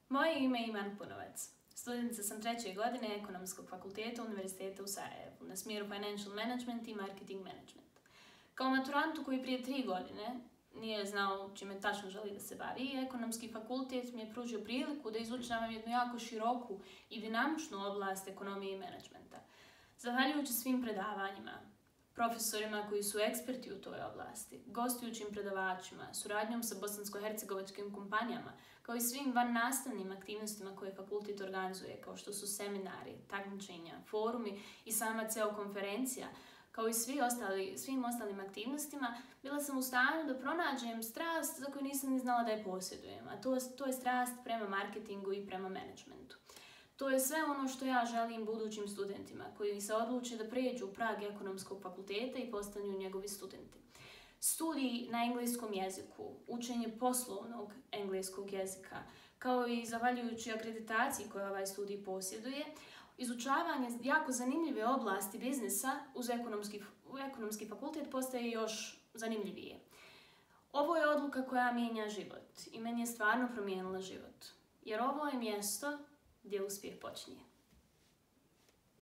Moje ime je Iman Punovac. Studentica sam 3. godine Ekonomskog fakulteta Univerziteta u Sarajevu na smjeru Financial Management i Marketing Management. Kao maturantu koji prije 3 godine nije znao čime tačno želi da se bavi, Ekonomski fakultet mi je pružio priliku da izučavam jednu jako široku i dinamičnu oblast ekonomije i menadžmenta. Zahvaljujući svim predavanjima, profesorima koji su eksperti u toj oblasti, gostujućim predavačima, suradnjom sa bosansko-hercegovačkim kompanijama, kao i svim vannastavnim aktivnostima koje fakultet organizuje, kao što su seminari, takmičenja, forumi i sama ceo konferencija, kao i svim ostalim aktivnostima, bila sam u stanju da pronađem strast za koju nisam ni znala da je posjedujem, a to je strast prema marketingu i prema menadžmentu. To je sve ono što ja želim budućim studentima koji se odluče da pređu u prag Ekonomskog fakulteta i postanu njegovi studenti. Studij na engleskom jeziku, učenje poslovnog engleskog jezika, kao i zahvaljujući akreditaciji koju ovaj studij posjeduje, izučavanje jako zanimljive oblasti biznisa uz Ekonomski fakultet postaje još zanimljivije. Ovo je odluka koja mijenja život i meni je stvarno promijenila život, jer ovo je mjesto gdje uspjeh počinje.